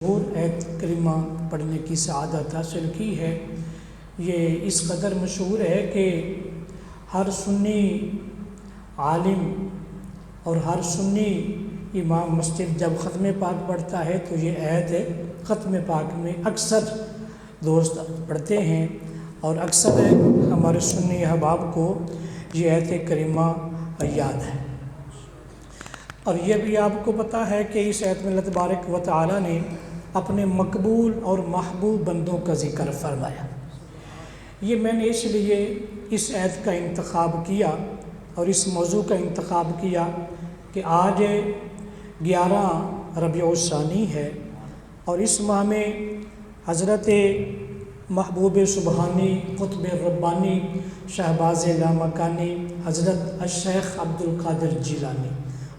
اور ایت کریمہ پڑھنے کی سعادت حاصل کی ہے۔ یہ اس قدر مشہور ہے کہ ہر سنی عالم اور ہر سنی امام مسجد جب ختم پاک پڑھتا ہے تو یہ ایت ختم پاک میں اکثر دوست پڑھتے ہیں، اور اکثر ہمارے سنی احباب کو یہ ایت کریمہ یاد ہے۔ اور یہ بھی آپ کو پتہ ہے کہ اس ایت میں اللہ تبارک و تعالی نے اپنے مقبول اور محبوب بندوں کا ذکر فرمایا۔ یہ میں نے اس لیے اس ایت کا انتخاب کیا اور اس موضوع کا انتخاب کیا کہ آج 11 ربیع الثانی ہے، اور اس ماہ میں حضرت محبوب سبحانی قطب ربانی شہباز لامکانی حضرت الشیخ عبدالقادر جیلانی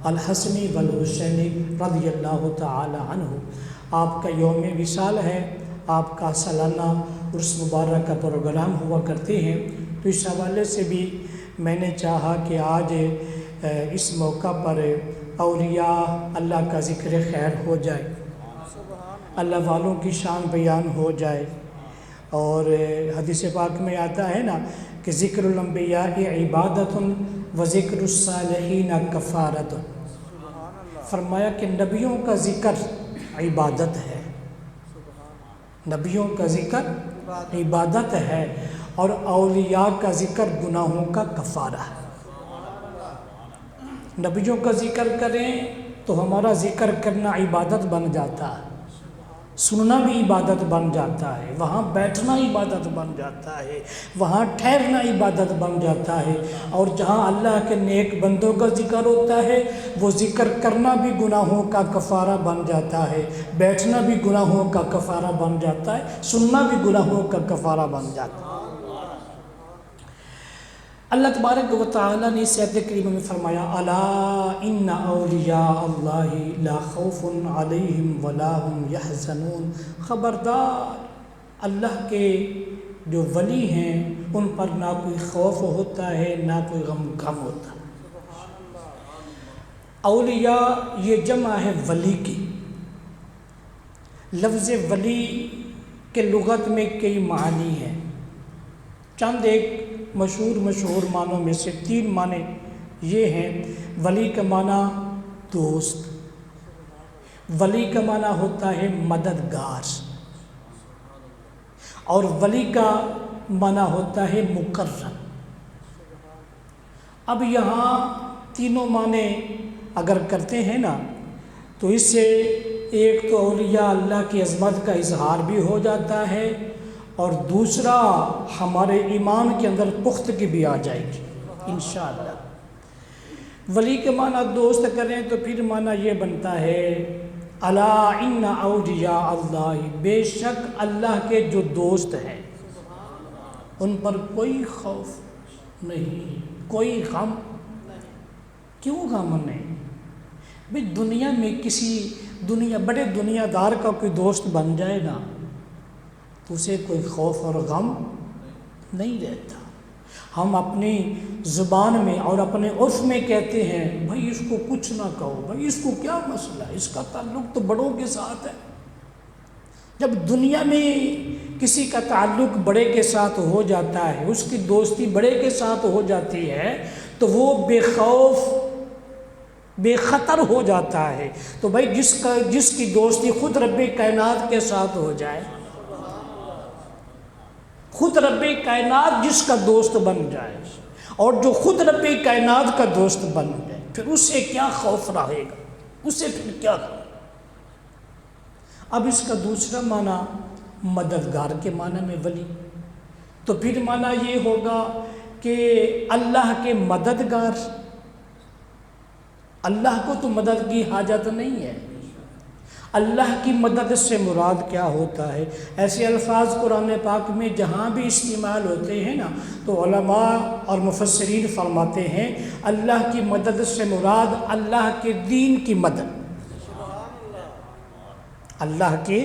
الحسنی والحسینی رضی اللہ تعالی عنہ آپ کا یوم وصال ہے، آپ کا سالانہ عرس مبارک کا پروگرام ہوا کرتے ہیں، تو اس حوالے سے بھی میں نے چاہا کہ آج اس موقع پر اولیاء اللہ کا ذکر خیر ہو جائے، اللہ والوں کی شان بیان ہو جائے۔ اور حدیث پاک میں آتا ہے نا کہ ذکر الانبیاء عبادت و ذکر الصالحین کفارت، فرمایا کہ نبیوں کا ذکر عبادت ہے، نبیوں کا ذکر عبادت ہے، اور اولیاء کا ذکر گناہوں کا کفارہ ہے۔ نبیوں کا ذکر کریں تو ہمارا ذکر کرنا عبادت بن جاتا ہے، سننا بھی عبادت بن جاتا ہے، وہاں بیٹھنا عبادت بن جاتا ہے، وہاں ٹھہرنا عبادت بن جاتا ہے، اور جہاں اللہ کے نیک بندوں کا ذکر ہوتا ہے وہ ذکر کرنا بھی گناہوں کا کفارہ بن جاتا ہے، بیٹھنا بھی گناہوں کا کفارہ بن جاتا ہے، سننا بھی گناہوں کا کفارہ بن جاتا ہے۔ اللہ تبارک و تعالی نے اس آیت کریمہ میں فرمایا الا ان اولیاء اللہ لا خوف علیہم ولا هم یحزنون، خبردار اللہ کے جو ولی ہیں ان پر نہ کوئی خوف ہوتا ہے نہ کوئی غم ہوتا ہے۔ اولیاء یہ جمع ہے ولی کی۔ لفظ ولی کے لغت میں کئی معنی ہیں، چند ایک مشہور معنوں میں سے 3 معنی یہ ہیں۔ ولی کا معنی دوست، ولی کا معنی ہوتا ہے مددگار، اور ولی کا معنی ہوتا ہے مقرب۔ اب یہاں تینوں معنی اگر کرتے ہیں نا تو اس سے ایک تو اولیاء اللہ کی عظمت کا اظہار بھی ہو جاتا ہے، اور دوسرا ہمارے ایمان کے اندر پختگی بھی آ جائے گی انشاءاللہ۔ ولی کے معنی دوست کریں تو پھر معنی یہ بنتا ہے الا ان اولیاء اللہ، بے شک اللہ کے جو دوست ہیں ان پر کوئی خوف نہیں، کوئی غم نہیں۔ کیوں غم نہیں؟ بھئی دنیا میں بڑے دنیا دار کا کوئی دوست بن جائے نا تو اسے کوئی خوف اور غم نہیں رہتا۔ ہم اپنی زبان میں اور اپنے عرف میں کہتے ہیں بھائی اس کو کچھ نہ کہو، بھائی اس کو کیا مسئلہ ہے، اس کا تعلق تو بڑوں کے ساتھ ہے۔ جب دنیا میں کسی کا تعلق بڑے کے ساتھ ہو جاتا ہے، اس کی دوستی بڑے کے ساتھ ہو جاتی ہے تو وہ بے خوف بے خطر ہو جاتا ہے۔ تو بھائی جس کی دوستی خود رب کائنات کے ساتھ ہو جائے، خود رب کائنات جس کا دوست بن جائے، اور جو خود رب کائنات کا دوست بن جائے، پھر اس سے کیا خوف رہے گا، اس سے پھر کیا خوف۔ اب اس کا دوسرا معنی مددگار کے معنی میں ولی، تو پھر معنی یہ ہوگا کہ اللہ کے مددگار۔ اللہ کو تو مدد کی حاجت نہیں ہے، اللہ کی مدد سے مراد کیا ہوتا ہے؟ ایسے الفاظ قرآن پاک میں جہاں بھی استعمال ہوتے ہیں نا تو علماء اور مفسرین فرماتے ہیں اللہ کی مدد سے مراد اللہ کے دین کی مدد، اللہ کے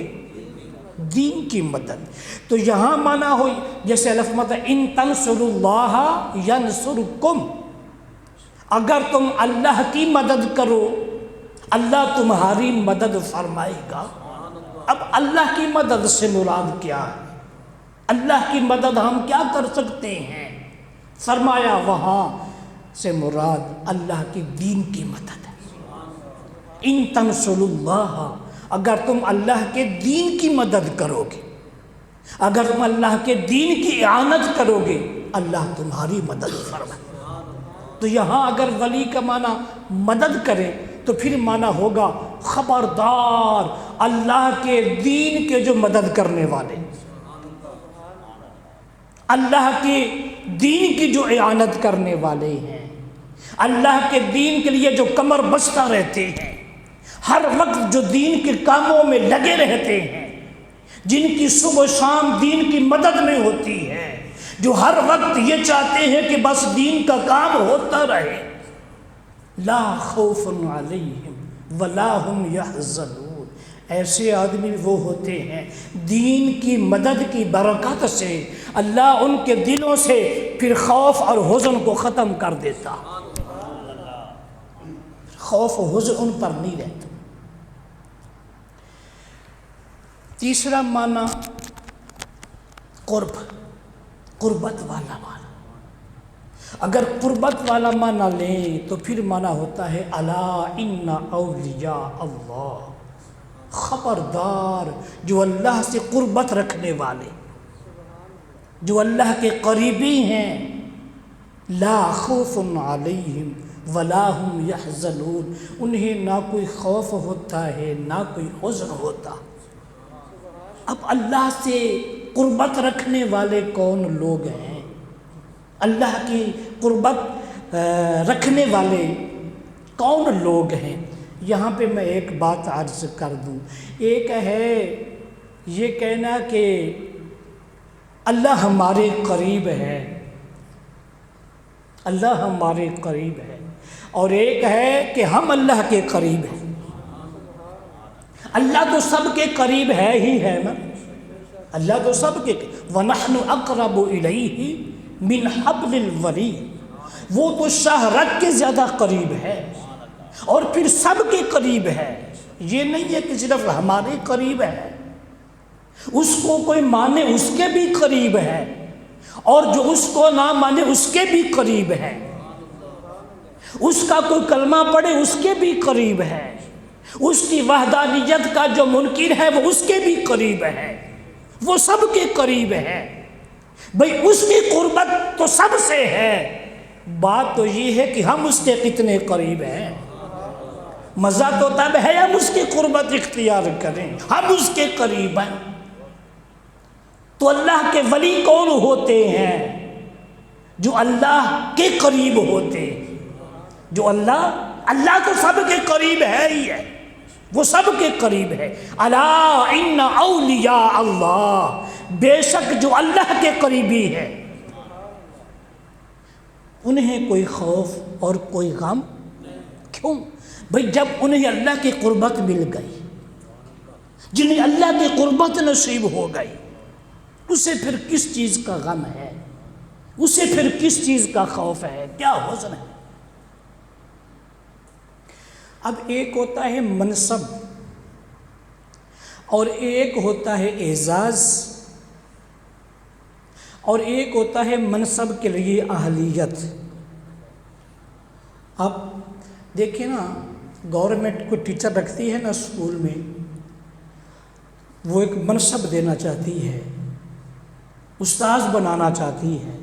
دین کی مدد۔ تو یہاں معنی ہوئی جیسے لفظ ان تنصروا اللہ ینصرکم، اگر تم اللہ کی مدد کرو اللہ تمہاری مدد فرمائے گا، اب اللہ کی مدد سے مراد کیا ہے؟ اللہ کی مدد ہم کیا کر سکتے ہیں؟ فرمایا وہاں سے مراد اللہ کے دین کی مدد ہے۔ ان تنصروا اللہ، اگر تم اللہ کے دین کی مدد کرو گے، اگر تم اللہ کے دین کی اعانت کرو گے، اللہ تمہاری مدد فرمائے۔ تو یہاں اگر ولی کا معنی مدد کرے تو پھر معنی ہوگا خبردار اللہ کے دین کے جو مدد کرنے والے، اللہ کے دین کی جو اعانت کرنے والے ہیں، اللہ کے دین کے لیے جو کمر بستہ رہتے ہیں، ہر وقت جو دین کے کاموں میں لگے رہتے ہیں، جن کی صبح و شام دین کی مدد میں ہوتی ہے، جو ہر وقت یہ چاہتے ہیں کہ بس دین کا کام ہوتا رہے۔ لا خوف علیہم ولا هم یحزنون، ایسے آدمی وہ ہوتے ہیں دین کی مدد کی برکت سے اللہ ان کے دلوں سے پھر خوف اور حزن کو ختم کر دیتا، خوف و حزن ان پر نہیں رہتا۔ تیسرا معنی قربت والا معنی۔ اگر قربت والا معنی لیں تو پھر معنی ہوتا ہے الا ان اولیاء اللہ، خبردار جو اللہ سے قربت رکھنے والے، جو اللہ کے قریبی ہیں، لا خوف علیہم ولا هم یحزنون، انہیں نہ کوئی خوف ہوتا ہے نہ کوئی حزن ہوتا۔ اب اللہ سے قربت رکھنے والے کون لوگ ہیں؟ اللہ کی قربت رکھنے والے کون لوگ ہیں؟ یہاں پہ میں ایک بات عرض کر دوں۔ ایک ہے یہ کہنا کہ اللہ ہمارے قریب ہے، اللہ ہمارے قریب ہے، اور ایک ہے کہ ہم اللہ کے قریب ہیں۔ اللہ تو سب کے قریب ہے ہی ہے نا، اللہ تو سب کے وَنَحْنُ أَقْرَبُ إِلَيْهِ مِنْ حَبْلِ الْوَرِيدِ، وہ تو شاہ رگ کے زیادہ قریب ہے اور پھر سب کے قریب ہے۔ یہ نہیں ہے کہ صرف ہمارے قریب ہے، اس کو کوئی مانے اس کے بھی قریب ہے، اور جو اس کو نہ مانے اس کے بھی قریب ہے، اس کا کوئی کلمہ پڑھے اس کے بھی قریب ہے، اس کی وحدانیت کا جو منکر ہے وہ اس کے بھی قریب ہے، وہ سب کے قریب ہے۔ بھئی اس کی قربت تو سب سے ہے، بات تو یہ ہے کہ ہم اس کے کتنے قریب ہیں۔ مزہ تو تب ہے ہم اس کی قربت اختیار کریں، ہم اس کے قریب ہیں۔ تو اللہ کے ولی کون ہوتے ہیں؟ جو اللہ کے قریب ہوتے ہیں، جو اللہ تو سب کے قریب ہے ہی ہے، وہ سب کے قریب ہے۔ الا ان اولیاء اللہ، بے شک جو اللہ کے قریبی ہے انہیں کوئی خوف اور کوئی غم کیوں؟ بھئی جب انہیں اللہ کی قربت مل گئی، جنہیں اللہ کی قربت نصیب ہو گئی، اسے پھر کس چیز کا غم ہے؟ اسے پھر کس چیز کا خوف ہے؟ کیا حزن ہے؟ اب ایک ہوتا ہے منصب اور ایک ہوتا ہے اعزاز، اور ایک ہوتا ہے منصب کے لیے اہلیت۔ اب دیکھیں نا، گورنمنٹ کو ٹیچر رکھتی ہے نا اسکول میں، وہ ایک منصب دینا چاہتی ہے، استاذ بنانا چاہتی ہے،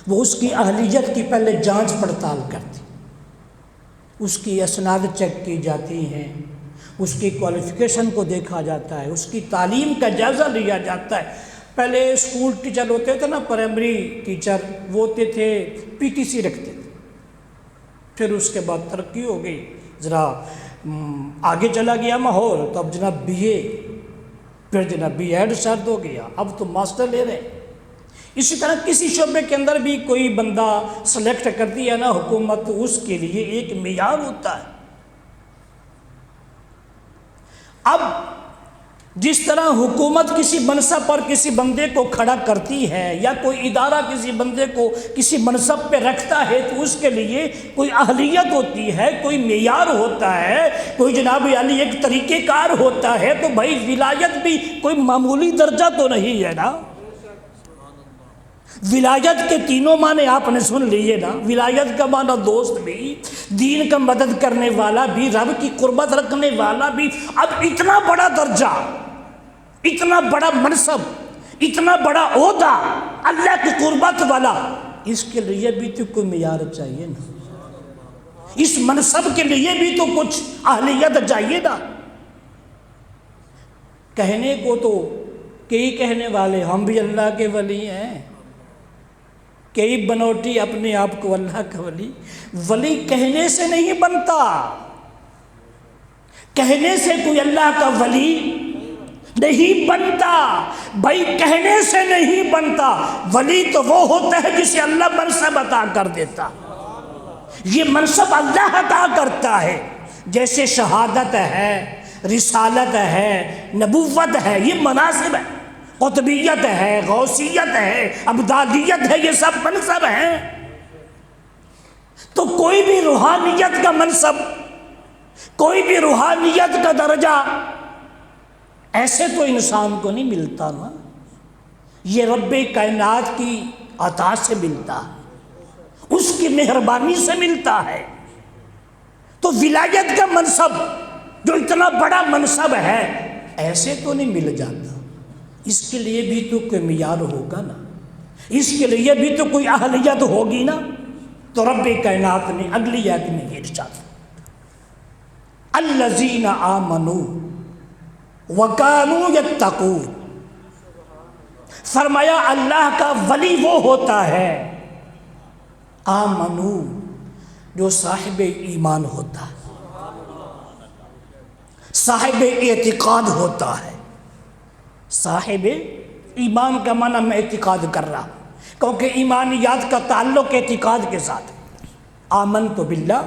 وہ اس کی اہلیت کی پہلے جانچ پڑتال کرتی، اس کی اسناد چیک کی جاتی ہیں، اس کی کوالیفیکیشن کو دیکھا جاتا ہے، اس کی تعلیم کا جائزہ لیا جاتا ہے۔ پہلے اسکول ٹیچر ہوتے تھے نا، پرائمری ٹیچر، وہ ہوتے تھے PTC رکھتے تھے، پھر اس کے بعد ترقی ہو گئی، ذرا آگے چلا گیا ماحول، تو اب جناب BA، پھر جناب B.Ed شرط ہو گیا، اب تو ماسٹر لے رہے ہیں۔ اسی طرح کسی شعبے کے اندر بھی کوئی بندہ سلیکٹ کرتی ہے نا حکومت، تو اس کے لیے ایک معیار ہوتا ہے۔ اب جس طرح حکومت کسی منصب پر کسی بندے کو کھڑا کرتی ہے یا کوئی ادارہ کسی بندے کو کسی منصب پہ رکھتا ہے تو اس کے لیے کوئی اہلیت ہوتی ہے، کوئی معیار ہوتا ہے، کوئی جناب علی ایک طریقہ کار ہوتا ہے، تو بھائی ولایت بھی کوئی معمولی درجہ تو نہیں ہے نا۔ ولایت کے تینوں معنی آپ نے سن لیے نا۔ ولایت کا معنی دوست بھی، دین کا مدد کرنے والا بھی، رب کی قربت رکھنے والا بھی۔ اب اتنا بڑا درجہ، اتنا بڑا منصب، اتنا بڑا عہدہ، اللہ کی قربت والا، اس کے لیے بھی تو کوئی معیار چاہیے نا، اس منصب کے لیے بھی تو کچھ اہلیت چاہیے نا۔ کہنے کو تو کئی کہنے والے ہم بھی اللہ کے ولی ہیں، کئی بنوٹی اپنے آپ کو اللہ کا ولی۔ ولی کہنے سے نہیں بنتا، کہنے سے کوئی اللہ کا ولی نہیں بنتا بھائی، کہنے سے نہیں بنتا۔ ولی تو وہ ہوتا ہے جسے اللہ منصب عطا کر دیتا، یہ منصب اللہ عطا کرتا ہے۔ جیسے شہادت ہے، رسالت ہے، نبوت ہے، یہ مناصب ہے، قطبیت ہے، غوثیت ہے، ابدالیت ہے، یہ سب منصب ہیں۔ تو کوئی بھی روحانیت کا منصب، کوئی بھی روحانیت کا درجہ ایسے تو انسان کو نہیں ملتا نا، یہ رب کائنات کی عطا سے ملتا ہے، اس کی مہربانی سے ملتا ہے۔ تو ولایت کا منصب جو اتنا بڑا منصب ہے ایسے تو نہیں مل جاتا، اس کے لیے بھی تو کوئی معیار ہوگا نا، اس کے لیے بھی تو کوئی اہلیت ہوگی نا۔ تو رب کائنات نے اگلی آیت میں یہ ارشاد الذین آمنوا وَكَانُوا يَتَّقُونَ، فرمایا اللہ کا ولی وہ ہوتا ہے آمنو، جو صاحب ایمان ہوتا ہے، صاحب اعتقاد ہوتا ہے۔ صاحب ایمان کا معنی میں اعتقاد کر رہا ہوں، کیونکہ ایمانیات کا تعلق اعتقاد کے ساتھ ہے۔ آمنت باللہ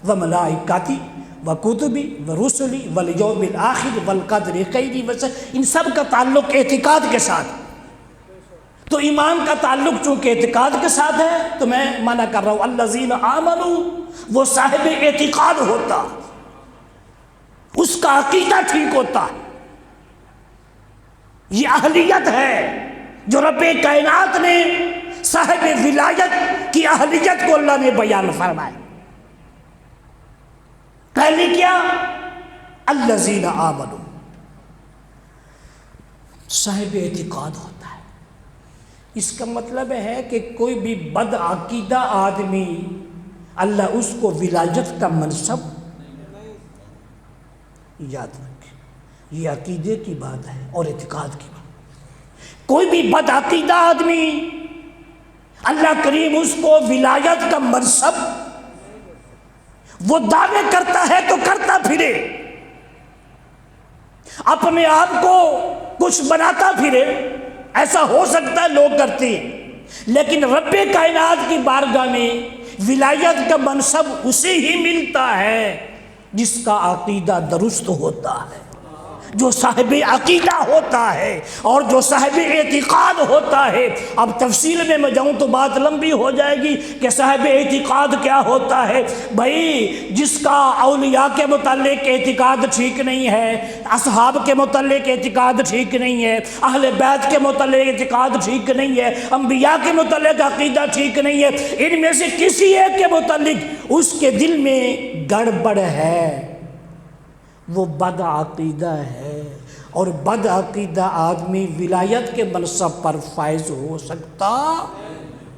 وملائکتی وکتبی ورسلی والیوم الآخر والقدر خیری وشر، ان سب کا تعلق اعتقاد کے ساتھ۔ تو ایمان کا تعلق چونکہ اعتقاد کے ساتھ ہے تو میں منع کر رہا ہوں الذین آمنوا، وہ صاحب اعتقاد ہوتا، اس کا عقیدہ ٹھیک ہوتا ہے۔ یہ اہلیت ہے جو رب کائنات نے صاحب ولایت کی اہلیت کو اللہ نے بیان فرمایا۔ پہلے کیا؟ الذین آمنوا، صاحب اعتقاد ہوتا ہے۔ اس کا مطلب ہے کہ کوئی بھی بد عقیدہ آدمی اللہ اس کو ولایت کا منصب، یاد رکھیں یہ عقیدے کی بات ہے اور اعتقاد کی بات۔ کوئی بھی بد عقیدہ آدمی اللہ کریم اس کو ولایت کا منصب، وہ دعوے کرتا ہے تو کرتا پھرے، اپنے آپ کو کچھ بناتا پھرے، ایسا ہو سکتا ہے لوگ کرتے ہیں، لیکن رب کائنات کی بارگاہ میں ولایت کا منصب اسے ہی ملتا ہے جس کا عقیدہ درست ہوتا ہے، جو صاحب عقیدہ ہوتا ہے اور جو صاحب اعتقاد ہوتا ہے۔ اب تفصیل میں جاؤں تو بات لمبی ہو جائے گی کہ صاحب اعتقاد کیا ہوتا ہے۔ بھائی جس کا اولیاء کے متعلق اعتقاد ٹھیک نہیں ہے، اصحاب کے متعلق اعتقاد ٹھیک نہیں ہے، اہل بیت کے متعلق اعتقاد ٹھیک نہیں ہے، انبیاء کے متعلق عقیدہ ٹھیک نہیں ہے، ان میں سے کسی ایک کے متعلق اس کے دل میں گڑبڑ ہے، وہ بد عقیدہ ہے، اور بد عقیدہ آدمی ولایت کے منصب پر فائز ہو سکتا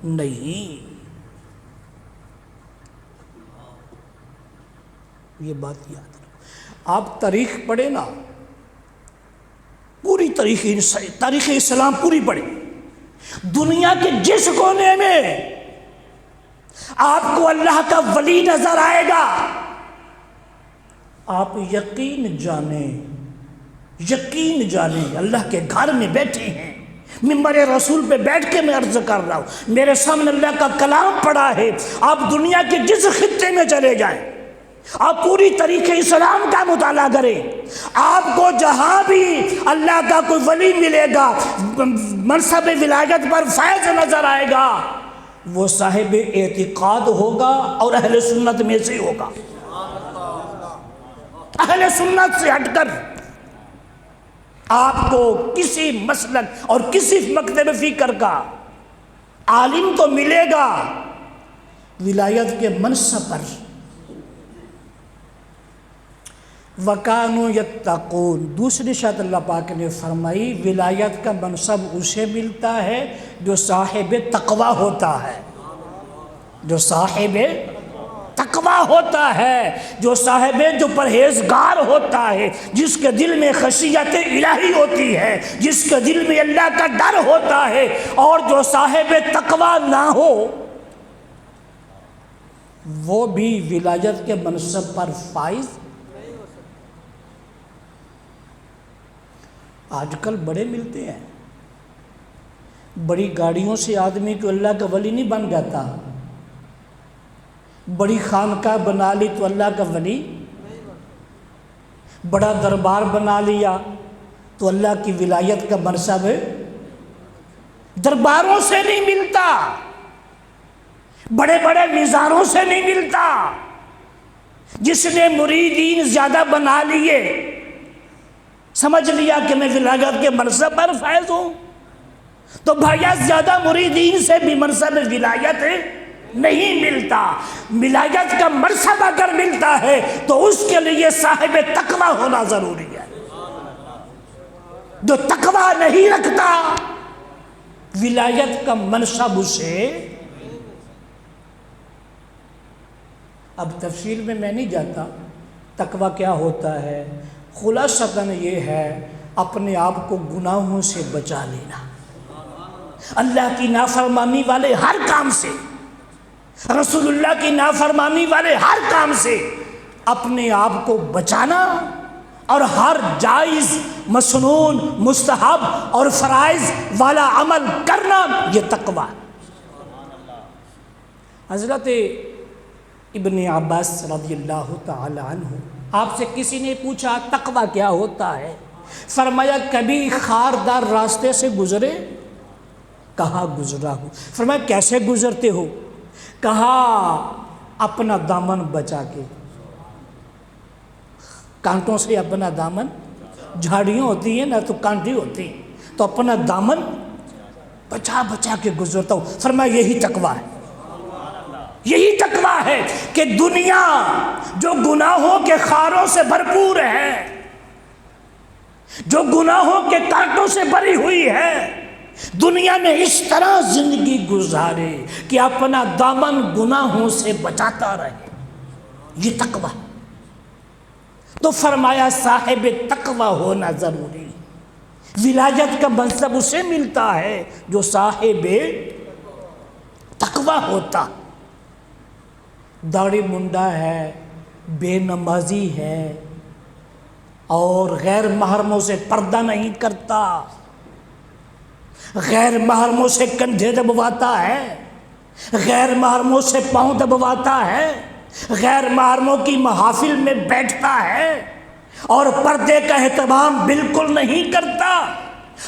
نہیں۔ یہ بات یاد رکھو۔ آپ تاریخ پڑھیں نا، پوری تاریخ اسلام پوری پڑھیں، دنیا کے جس کونے میں آپ کو اللہ کا ولی نظر آئے گا، آپ یقین جانیں اللہ کے گھر میں بیٹھے ہیں، منبر رسول پہ بیٹھ کے میں عرض کر رہا ہوں، میرے سامنے اللہ کا کلام پڑا ہے۔ آپ دنیا کے جس خطے میں چلے جائیں، آپ پوری طریقے اسلام کا مطالعہ کریں، آپ کو جہاں بھی اللہ کا کوئی ولی ملے گا، منصب ولایت پر فیض نظر آئے گا، وہ صاحب اعتقاد ہوگا اور اہل سنت میں سے ہوگا۔ اہل سنت سے ہٹ کر آپ کو کسی مسلک اور کسی مکتب فکر کا عالم تو ملے گا ولایت کے منصب پر۔ وَكَانُوا يَتَّقُونَ، دوسری شرط اللہ پاک نے فرمائی ولایت کا منصب اسے ملتا ہے جو صاحب تقوی ہوتا ہے، جو صاحب تقوی ہوتا ہے، جو پرہیزگار ہوتا ہے، جس کے دل میں خشیت الہی ہوتی ہے، جس کے دل میں اللہ کا ڈر ہوتا ہے۔ اور جو صاحب تقوی نہ ہو وہ بھی ولایت کے منصب پر فائز۔ آج کل بڑے ملتے ہیں، بڑی گاڑیوں سے آدمی کو اللہ کا ولی نہیں بن جاتا، بڑی خانقاہ بنا لی تو اللہ کا ولی، بڑا دربار بنا لیا تو اللہ کی ولایت کا منصب درباروں سے نہیں ملتا، بڑے بڑے مزاروں سے نہیں ملتا۔ جس نے مریدین زیادہ بنا لیے، سمجھ لیا کہ میں ولایت کے منصب پر فائز ہوں، تو بھایا زیادہ مریدین سے بھی منصب ولایت نہیں ملتا۔ ولایت کا منصب اگر ملتا ہے تو اس کے لیے صاحب تقوی ہونا ضروری ہے۔ جو تقوی نہیں رکھتا ولایت کا منصب اسے، اب تفصیل میں نہیں جاتا تقوی کیا ہوتا ہے، خلاصتاً یہ ہے اپنے آپ کو گناہوں سے بچا لینا، اللہ کی نافرمانی والے ہر کام سے، رسول اللہ کی نافرمانی والے ہر کام سے اپنے آپ کو بچانا، اور ہر جائز، مسنون، مستحب اور فرائض والا عمل کرنا، یہ تقوی۔ حضرت ابن عباس رضی اللہ تعالی عنہ، آپ سے کسی نے پوچھا تقوی کیا ہوتا ہے؟ فرمایا کبھی خاردار راستے سے گزرے؟ کہا گزرا ہوں۔ فرمایا کیسے گزرتے ہو؟ کہا اپنا دامن بچا کے، کانٹوں سے اپنا دامن، جھاڑیاں ہوتی ہیں نا تو کانٹی ہوتی ہیں، تو اپنا دامن بچا بچا کے گزرتا ہوں۔ فرمایا یہی تقوی ہے، یہی تقوی ہے کہ دنیا جو گناہوں کے خاروں سے بھرپور ہے، جو گناہوں کے کانٹوں سے بھری ہوئی ہے، دنیا میں اس طرح زندگی گزارے کہ اپنا دامن گناہوں سے بچاتا رہے، یہ تقوی۔ تو فرمایا صاحب تقوی ہونا ضروری، ولایت کا منصب اسے ملتا ہے جو صاحب تقوی ہوتا۔ داڑھی منڈا ہے، بے نمازی ہے، اور غیر محرموں سے پردہ نہیں کرتا، غیر محرموں سے کندھے دبواتا ہے، غیر محرموں سے پاؤں دبواتا ہے، غیر محرموں کی محافل میں بیٹھتا ہے، اور پردے کا اہتمام بالکل نہیں کرتا،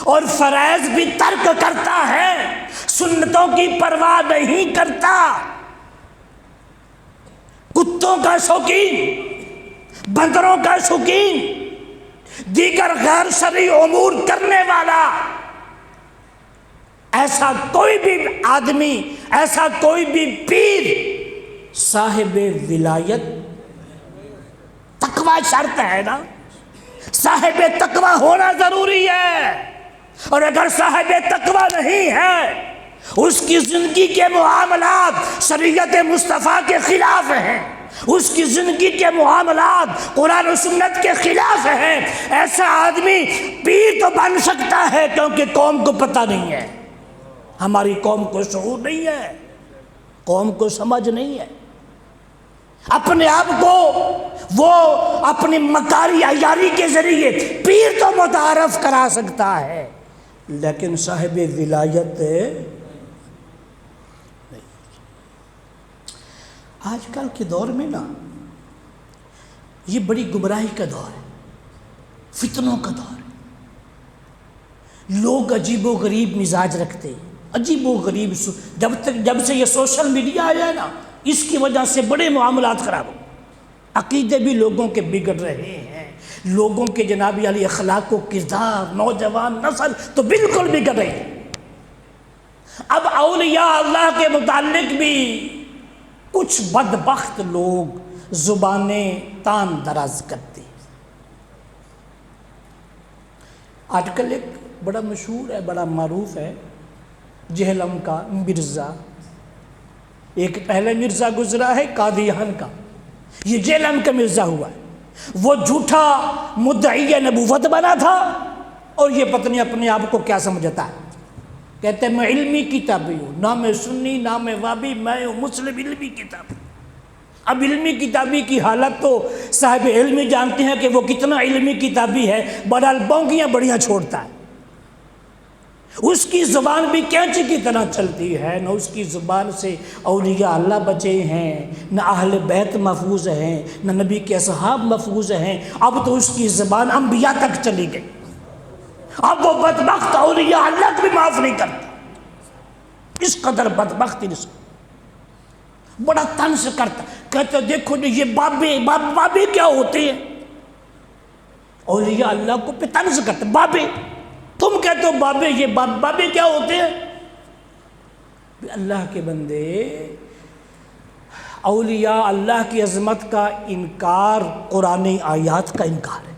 اور فرائض بھی ترک کرتا ہے، سنتوں کی پرواہ نہیں کرتا، کتوں کا شوقین، بندروں کا شوقین، دیگر غیر شرعی امور کرنے والا، ایسا کوئی بھی آدمی، ایسا کوئی بھی پیر صاحب ولایت، تقوی شرط ہے نا، صاحب تقوی ہونا ضروری ہے۔ اور اگر صاحب تقوی نہیں ہے، اس کی زندگی کے معاملات شریعت مصطفیٰ کے خلاف ہیں، اس کی زندگی کے معاملات قرآن و سنت کے خلاف ہیں، ایسا آدمی پیر تو بن سکتا ہے کیونکہ قوم کو پتہ نہیں ہے، ہماری قوم کو شعور نہیں ہے، قوم کو سمجھ نہیں ہے، اپنے آپ کو وہ اپنی مکاری عیاری کے ذریعے پیر تو متعارف کرا سکتا ہے، لیکن صاحب ولایت نہیں۔ آج کل کے دور میں نا یہ بڑی گمراہی کا دور ہے، فتنوں کا دور ہے۔ لوگ عجیب و غریب مزاج رکھتے ہیں، عجیب و غریب۔ جب سے یہ سوشل میڈیا آیا ہے نا، اس کی وجہ سے بڑے معاملات خراب ہو، عقیدے بھی لوگوں کے بگڑ رہے ہیں، لوگوں کے جناب علی اخلاق و کردار، نوجوان نسل تو بالکل بگڑ رہی ہے۔ اب اولیاء اللہ کے متعلق بھی کچھ بدبخت لوگ زبانیں تان دراز کرتے ہیں۔ آج کل ایک بڑا مشہور ہے، بڑا معروف ہے، جہلم کا مرزا، ایک پہلے مرزا گزرا ہے قادیان کا، یہ جہلم کا مرزا ہوا ہے۔ وہ جھوٹا مدعی نبوت بنا تھا، اور یہ پتنی اپنے آپ کو کیا سمجھتا ہے، کہتے ہیں میں علمی کتابی ہوں، نہ میں سنی نہ میں وابی، میں ہوں مسلم علمی کتابی۔ اب علمی کتابی کی حالت تو صاحب علمی جانتے ہیں کہ وہ کتنا علمی کتابی ہے، بہرحال بونگیاں بڑیاں چھوڑتا ہے۔ اس کی زبان بھی کینچی کی طرح چلتی ہے، نہ اس کی زبان سے اولیاء اللہ بچے ہیں، نہ اہل بیت محفوظ ہیں، نہ نبی کے اصحاب محفوظ ہیں۔ اب تو اس کی زبان انبیاء تک چلی گئی، اب وہ بدبخت اولیاء اللہ کو بھی معاف نہیں کرتا، اس قدر بدبختی رسول بڑا طنز کرتا، کہتے دیکھو یہ بابے کیا ہوتے ہیں، اولیاء اللہ کو پہ طنز کرتے، بابے تم کہتے ہو بابے، یہ بابے کیا ہوتے ہیں؟ اللہ کے بندے، اولیاء اللہ کی عظمت کا انکار قرآن آیات کا انکار ہے،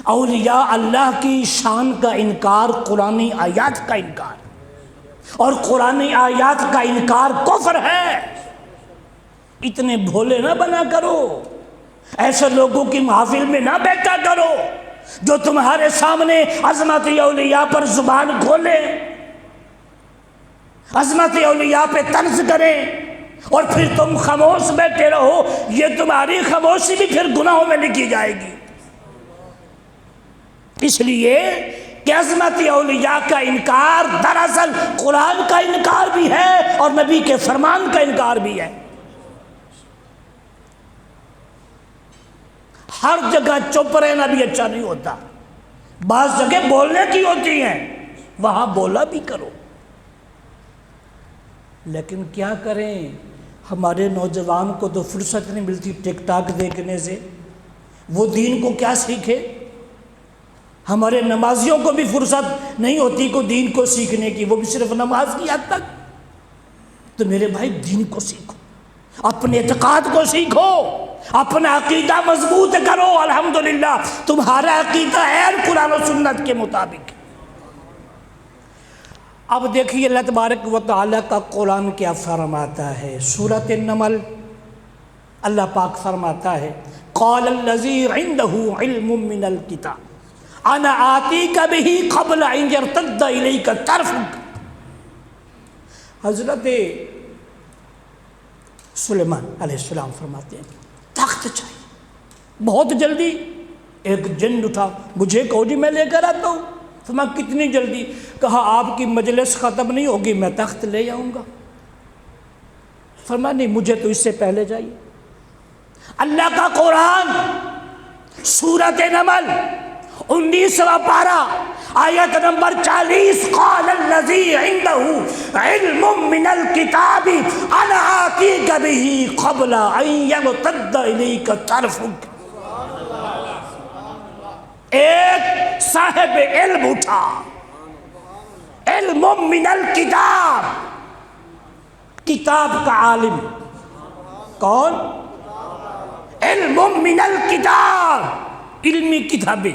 اولیاء اللہ کی شان کا انکار قرآن آیات کا انکار، اور قرآن آیات کا انکار کفر ہے۔ اتنے بھولے نہ بنا کرو، ایسے لوگوں کی محافل میں نہ بیٹھا کرو جو تمہارے سامنے عظمت اولیاء پر زبان کھولے، عظمت اولیاء پہ طنز کریں، اور پھر تم خاموش بیٹھے رہو۔ یہ تمہاری خاموشی بھی پھر گناہوں میں لکھی جائے گی۔ اس لیے کہ عظمت اولیاء کا انکار دراصل قرآن کا انکار بھی ہے اور نبی کے فرمان کا انکار بھی ہے۔ ہر جگہ چپ رہنا بھی اچھا نہیں ہوتا، بعض جگہ بولنے کی ہوتی ہیں، وہاں بولا بھی کرو۔ لیکن کیا کریں، ہمارے نوجوان کو تو فرصت نہیں ملتی ٹک ٹاک دیکھنے سے، وہ دین کو کیا سیکھے؟ ہمارے نمازیوں کو بھی فرصت نہیں ہوتی کو دین کو سیکھنے کی، وہ بھی صرف نماز کی حد تک۔ تو میرے بھائی دین کو سیکھو، اپنے اعتقاد کو سیکھو، اپنا عقیدہ مضبوط کرو۔ الحمدللہ تمہارا عقیدہ ہے قرآن و سنت کے مطابق۔ اب دیکھیے اللہ تبارک و تعالیٰ کا قرآن کیا فرماتا ہے۔ سورۃ النمل اللہ پاک فرماتا ہے قال الذی عنده علم من الکتاب انا آتیک بہ قبل ان یرتد الیک طرفک۔ حضرت سلیمان علیہ السلام فرماتے ہیں تخت چاہیے بہت جلدی۔ ایک جن اٹھا، مجھے کہو جی میں لے کر آتا ہوں۔ فرمایا کتنی جلدی؟ کہا آپ کی مجلس ختم نہیں ہوگی میں تخت لے آؤں گا۔ فرمایا نہیں مجھے تو اس سے پہلے جائیے۔ اللہ کا قرآن سورۃ نمل 19واں پارہ آیت نمبر 40 قال الذی عنده علم من الکتاب انا آتیک بہ قبل ان یرتد الیک طرفک۔ ایک صاحب علم اٹھا، علم من الکتاب، کتاب کا عالم کون؟ علم من الکتاب، علمی کتابی،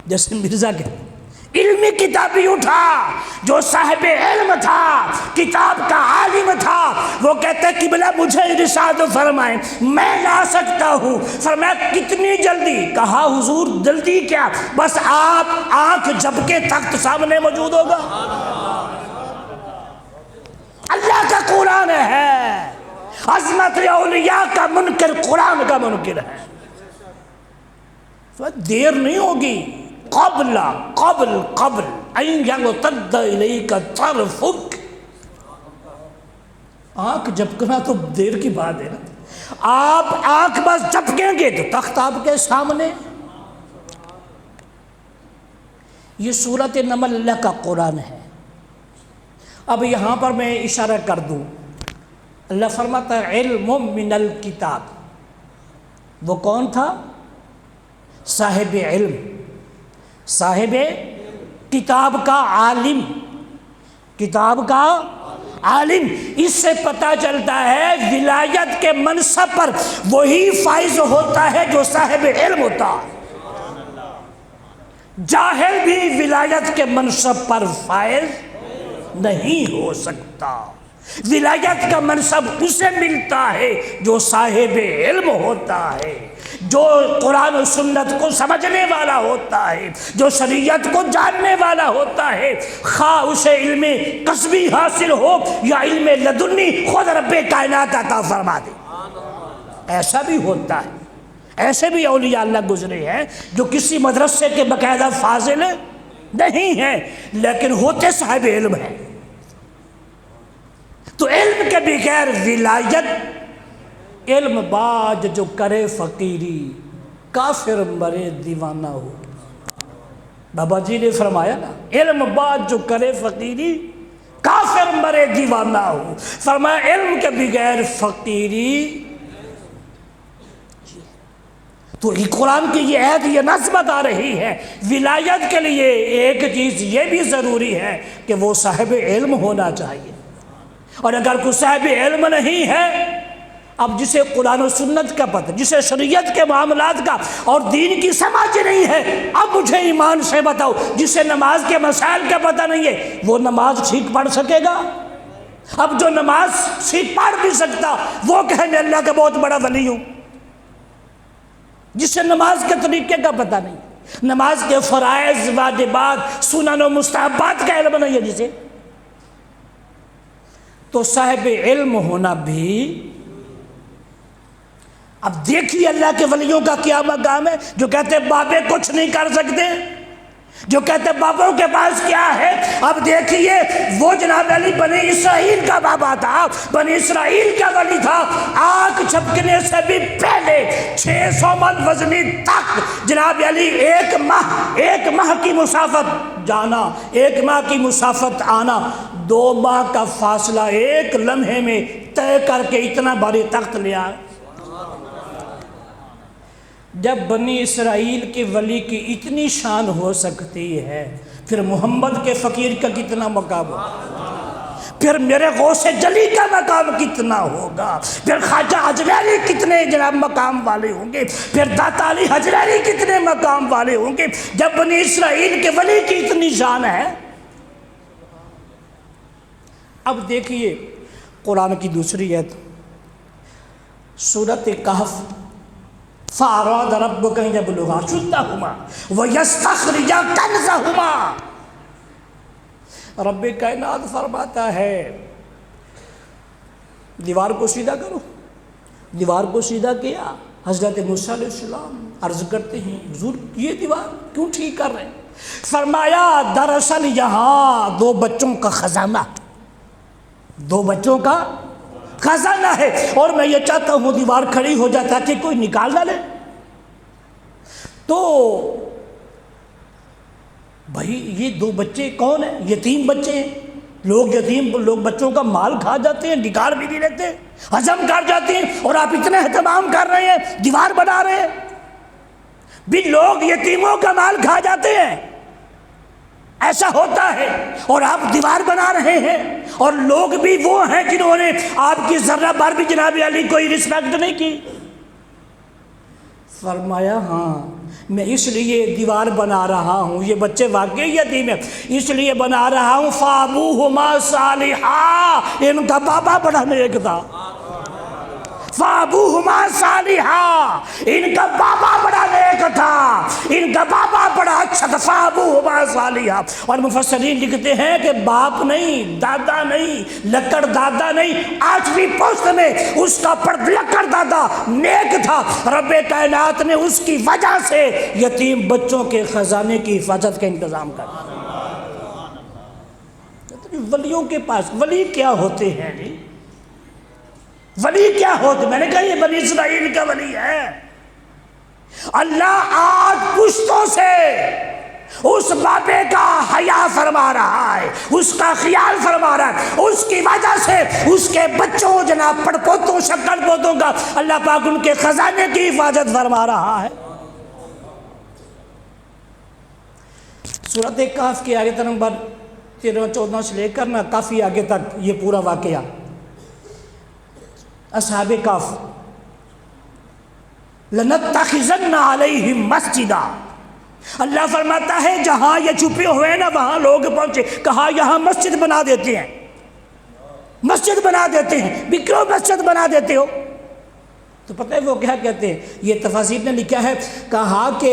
جیسے مرزا کے علمی کتابی اٹھا جو صاحب علم تھا، کتاب کا عالم تھا۔ وہ کہتے قبلہ مجھے ارشاد فرمائیں میں لا سکتا ہوں۔ فرمایا کتنی جلدی؟ کہا حضور جلدی کیا، بس آپ آنکھ جھپ کے تخت سامنے موجود ہوگا۔ اللہ کا قرآن ہے، عظمت اولیاء کا منکر قرآن کا منکر ہے۔ دیر نہیں ہوگی، قبل ان یرتد الیک طرفک۔ آنکھ جھپکنا تو دیر کی بات ہے نا۔ آپ آنکھ بس جھپکیں گے تو تخت آپ کے سامنے۔ یہ سورۃ نمل اللہ کا قرآن ہے۔ اب یہاں پر میں اشارہ کر دوں، اللہ فرماتا ہے علم من الکتاب۔ وہ کون تھا؟ صاحب علم، صاحب کتاب کا عالم، کتاب کا عالم۔ اس سے پتہ چلتا ہے ولایت کے منصب پر وہی فائز ہوتا ہے جو صاحب علم ہوتا ہے۔ جاہل بھی ولایت کے منصب پر فائز نہیں ہو سکتا۔ ولایت کا منصب اسے ملتا ہے جو صاحب علم ہوتا ہے، جو قرآن و سنت کو سمجھنے والا ہوتا ہے، جو شریعت کو جاننے والا ہوتا ہے، خواہ اسے علم کسبی حاصل ہو یا علم لدنی خود رب کائنات عطا فرما دے۔ ایسا بھی ہوتا ہے، ایسے بھی اولیاء اللہ گزرے ہیں جو کسی مدرسے کے باقاعدہ فاضل نہیں ہیں لیکن ہوتے صاحب علم ہیں۔ تو علم کے بغیر ولایت، علم باج جو کرے فقیری کافر مرے دیوانہ ہو۔ بابا جی نے فرمایا نا، علم باج جو کرے فقیری کافر مرے دیوانہ ہو۔ فرمایا علم کے بغیر فقیری۔ تو قرآن کی یہ عہد، یہ نظمت آ رہی ہے، ولایت کے لیے ایک چیز یہ بھی ضروری ہے کہ وہ صاحب علم ہونا چاہیے۔ اور اگر کوئی صاحب علم نہیں ہے، اب جسے قرآن و سنت کا پتہ، جسے شریعت کے معاملات کا اور دین کی سمجھ نہیں ہے، اب مجھے ایمان سے بتاؤ، جسے نماز کے مسائل کا پتہ نہیں ہے وہ نماز ٹھیک پڑھ سکے گا؟ اب جو نماز ٹھیک پڑھ بھی سکتا وہ کہے میں اللہ کا بہت بڑا ولی ہوں، جسے نماز کے طریقے کا پتہ نہیں، نماز کے فرائض، واجبات، سنن و مستحبات کا علم نہیں ہے جسے۔ تو صاحب علم ہونا بھی، اب دیکھیے اللہ کے ولیوں کا کیا مقام ہے، جو کہتے ہیں بابے کچھ نہیں کر سکتے، جو کہتے ہیں بابوں کے پاس کیا ہے۔ اب دیکھیے وہ جناب علی بنی اسرائیل کا بابا تھا، بنی اسرائیل کا ولی تھا، آنکھ جھپکنے سے بھی پہلے 600 من وزنی تک جناب علی ایک ماہ کی مسافت جانا، ایک ماہ کی مسافت آنا، 2 ماہ کا فاصلہ ایک لمحے میں طے کر کے اتنا بھاری تخت لیا۔ جب بنی اسرائیل کے ولی کی اتنی شان ہو سکتی ہے، پھر محمد کے فقیر کا کتنا مقام ہوگا، پھر میرے غوث جلی کا مقام کتنا ہوگا، پھر خواجہ اجمیری کتنے جناب مقام والے ہوں گے، پھر داتا علی حجویری کتنے مقام والے ہوں گے، جب بنی اسرائیل کے ولی کی اتنی شان ہے۔ اب دیکھیے قرآن کی دوسری آیت، سورۃ کہف، فَأَرَادَ رَبُّكَ أَن يَبْلُغَا أَشُدَّهُمَا وَيَسْتَخْرِجَا كَنْزَهُمَا۔ رب کائنات فرماتا ہے دیوار کو سیدھا کرو۔ دیوار کو سیدھا کیا، حضرت موسیٰ علیہ السلام عرض کرتے ہیں حضور یہ دیوار کیوں ٹھیک کر رہے ہیں؟ فرمایا دراصل یہاں 2 بچوں کا خزانہ، 2 بچوں کا خزانہ ہے، اور میں یہ چاہتا ہوں دیوار کھڑی ہو جائے تاکہ کوئی نکال نہ لے۔ تو بھائی یہ 2 بچے کون ہیں؟ یتیم بچے ہیں، لوگ بچوں کا مال کھا جاتے ہیں، نکال بھی نہیں لیتے، ہضم کر جاتے ہیں، اور آپ اتنا اہتمام کر رہے ہیں، دیوار بنا رہے ہیں۔ بھی لوگ یتیموں کا مال کھا جاتے ہیں، ایسا ہوتا ہے، اور آپ دیوار بنا رہے ہیں، اور لوگ بھی وہ ہیں جنہوں نے آپ کی ذرہ بھر بھی جناب علی کوئی رسپیکٹ نہیں کی۔ فرمایا ہاں میں اس لیے دیوار بنا رہا ہوں، یہ بچے واقعی یتیم ہیں، اس لیے بنا رہا ہوں فَأَبُوهُمَا صَالِحًا، ان کا بابا بڑا نیک تھا۔ فَأَبُوهُمَا صَالِحًا، ان کا بابا بڑا نیک تھا، ان کا بابا بڑا اچھا تھا۔ فَأَبُوهُمَا صَالِحًا، اور مفسرین لکھتے ہیں کہ باپ نہیں، دادا نہیں، لکڑ دادا نہیں، 8ویں پوست میں اس کا لکڑ دادا نیک تھا۔ رب کائنات نے اس کی وجہ سے یتیم بچوں کے خزانے کی حفاظت کا انتظام کر دیا۔ ولیوں کے پاس ولی کیا ہوتے ہیں؟ ولی کیا ہوتے؟ میں نے کہا یہ بنی اسرائیل کا ولی ہے۔ اللہ آج پشتوں سے اس بابے کا حیا فرما رہا ہے، اس کا خیال فرما رہا ہے، اس کی وجہ سے اس کے بچوں جناب پڑپوتوں شکر پوتوں کا اللہ پاک ان کے خزانے کی حفاظت فرما رہا ہے۔ سورۃ کہف کی آیت نمبر 13-14 سے لے کر کافی آگے تک یہ پورا واقعہ اصحاب کہف، لَنَتَّخِذَنَّ عَلَيْهِمْ مَسْجِدًا، اللہ فرماتا ہے جہاں یہ چھپے ہوئے ہیں نا وہاں لوگ پہنچے، کہا یہاں مسجد بنا دیتے ہیں، مسجد بنا دیتے ہیں۔ بھی کیوں مسجد بنا دیتے ہو؟ تو پتہ ہے وہ کیا کہتے ہیں؟ یہ تفاسیر نے لکھا ہے، کہا کہ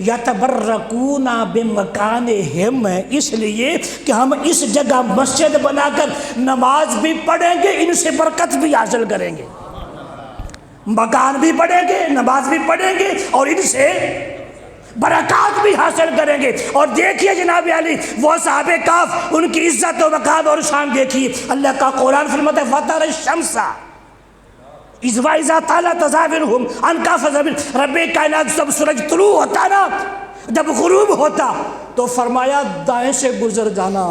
یتبرکون بمکانہم، اس لیے کہ ہم اس جگہ مسجد بنا کر نماز بھی پڑھیں گے، ان سے برکت بھی حاصل کریں گے، مکان بھی پڑھیں گے، نماز بھی پڑھیں گے اور ان سے برکات بھی حاصل کریں گے۔ اور دیکھیے جناب علی وہ صحابہ کہف، ان کی عزت و وقار اور شان دیکھیے۔ اللہ کا قرآن فرماتا ہے وَتَرَى الشَّمْسَ اِذْ وَإِذَا طَلَعَتْ تَزَاوِرُهُمْ عَنْ كَهْفٍ، رب کائنات جب سورج طلوع ہوتا نا، جب غروب ہوتا تو فرمایا دائیں سے گزر جانا،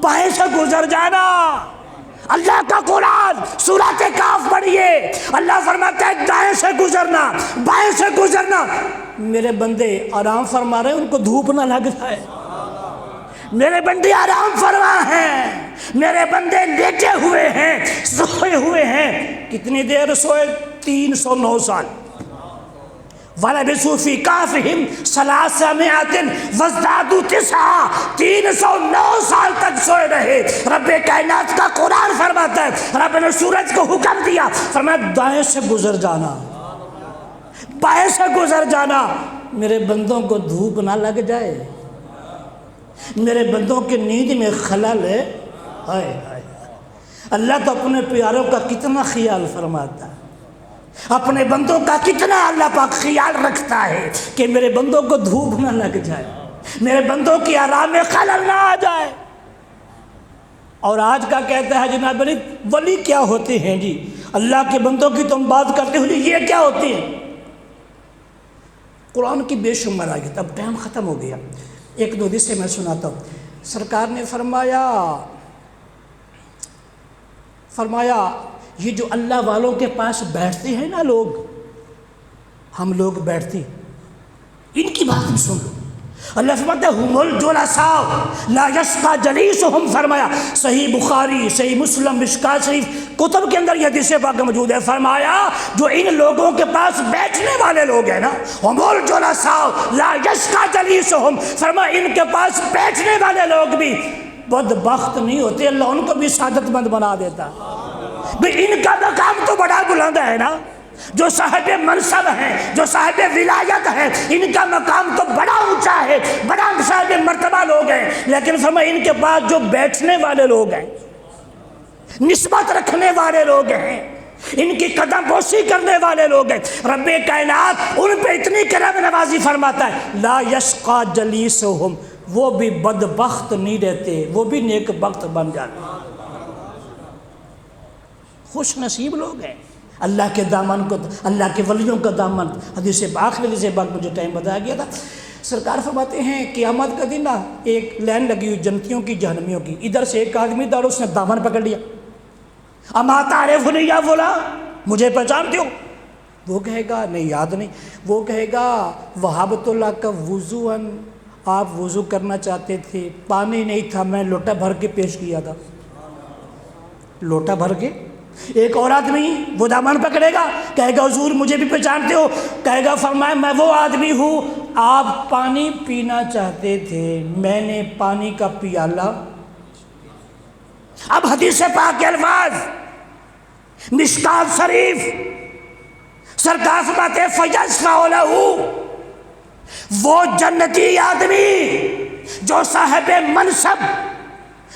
بائیں سے گزر جانا۔ اللہ کا قرآن سورۃ کہف پڑھیے، اللہ فرماتا ہے دائیں سے گزرنا، بائیں سے گزرنا۔ میرے بندے آرام فرما رہے ہیں، ان کو دھوپ نہ لگ جائے، میرے بندے آرام فرما ہیں، میرے بندے لیٹے ہوئے ہیں، سوئے ہوئے ہیں۔ کتنی دیر سوئے؟ 309 سال۔ وَلَبِثُوا فِي كَهْفِهِمْ 300 وَازْدَادُوا 9، 309 سال تک سوئے رہے۔ رب کائنات کا قرآن فرماتا ہے رب نے سورج کو حکم دیا، فرمایا دائیں سے گزر جانا، بائیں سے گزر جانا۔ میرے بندوں کو دھوپ نہ لگ جائے، میرے بندوں کے نیند میں خلل ہے۔ اللہ تو اپنے پیاروں کا کتنا خیال فرماتا ہے، اپنے بندوں کا کتنا اللہ پاک خیال رکھتا ہے کہ میرے بندوں کو دھوپ نہ لگ جائے، میرے بندوں کی آرام میں خلل نہ آ جائے۔ اور آج کا کہتا ہے جناب علی ولی کیا ہوتے ہیں جی؟ اللہ کے بندوں کی تم بات کرتے ہو جی، یہ کیا ہوتے ہیں؟ قرآن کی بے شمار آیت، اب ٹائم ختم ہو گیا، ایک دو حدیث سے میں سناتا ہوں۔ سرکار نے فرمایا یہ جو اللہ والوں کے پاس بیٹھتے ہیں نا لوگ، ہم لوگ بیٹھتے ہیں، ان کی بات بھی سن لو۔ اللہ فرماتا ہے ہم الجلساء لا یشقی جلیسہم، فرمایا صحیح بخاری، صحیح مسلم، مشکوٰۃ شریف کتب کے اندر یہ حدیث پاک موجود ہے۔ فرمایا جو ان لوگوں کے پاس بیٹھنے والے لوگ ہیں نا، ہم الجلساء لا یشقی جلیسہم، فرمایا ان کے پاس بیٹھنے والے لوگ بھی بدبخت نہیں ہوتے، اللہ ان کو بھی سعادت مند بنا دیتا۔ بھئی ان کا مقام تو بڑا بلند ہے نا، جو صاحب منصب ہیں، جو صاحب ولایت ہیں، ان کا مقام تو بڑا اونچا ہے، بڑا صاحب مرتبہ لوگ ہیں، لیکن فرمایا ان کے پاس جو بیٹھنے والے لوگ ہیں، نسبت رکھنے والے لوگ ہیں، ان کی قدم بوسی کرنے والے لوگ ہیں، رب کائنات ان پہ اتنی کرم نوازی فرماتا ہے لا یشقی جلیسہم، وہ بھی بدبخت نہیں رہتے، وہ بھی نیک بخت بن جاتے، خوش نصیب لوگ ہیں۔ اللہ کے دامن کو، اللہ کے ولیوں کا دامن، حدیث آخری حدیث پاک مجھے ٹائم بتایا گیا تھا، سرکار فرماتے ہیں قیامت کا دن نا ایک لائن لگی ہوئی جنتیوں کی جہنمیوں کی، ادھر سے ایک آدمی تھا، اس نے دامن پکڑ لیا، اما تعرفنی یا فلاں، مجھے پہچانتے ہو؟ وہ کہے گا نہیں یاد نہیں، وہ کہے گا وہابت اللہ کا وضوءً، آپ وضو کرنا چاہتے تھے، پانی نہیں تھا، میں لوٹا بھر کے پیش کیا تھا، لوٹا بھر کے۔ ایک اور آدمی وہ دامن پکڑے گا، کہے گا حضور مجھے بھی پہچانتے ہو؟ کہے گا فرمایا میں وہ آدمی ہوں، آپ پانی پینا چاہتے تھے، میں نے پانی کا پیالہ۔ اب حدیث پاک کے الفاظ مشکوٰۃ شریف، سرکار فرماتے ہیں فَيَشْفَعُ لَهُ، وہ جنتی آدمی جو صاحب منصب،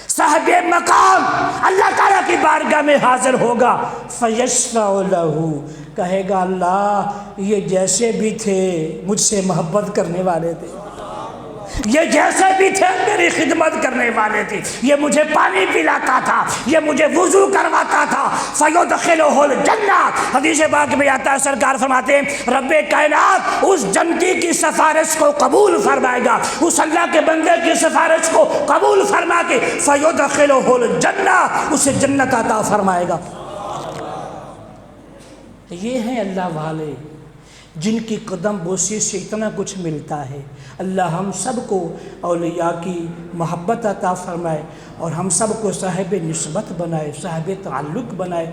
صاحب مقام اللہ تعالیٰ کی بارگاہ میں حاضر ہوگا، فَيَشْفَعُ لَهُ، کہے گا اللہ یہ جیسے بھی تھے مجھ سے محبت کرنے والے تھے، یہ جیسے بھی تھے میری خدمت کرنے والے تھے، یہ مجھے پانی پلاتا تھا، یہ مجھے وضو کرواتا تھا، فَيُدْخِلُهُ الْجَنَّةَ۔ حدیث پاک میں آتا ہے، سرکار فرماتے ہیں رب کائنات اس جنتی کی سفارش کو قبول فرمائے گا، اس اللہ کے بندے کی سفارش کو قبول فرما کے فَيُدْخِلُهُ الْجَنَّةَ، اسے جنت عطا فرمائے گا۔ یہ ہیں اللہ والے جن کی قدم بوسی سے اتنا کچھ ملتا ہے۔ اللہ ہم سب کو اولیاء کی محبت عطا فرمائے اور ہم سب کو صاحب نسبت بنائے، صاحب تعلق بنائے۔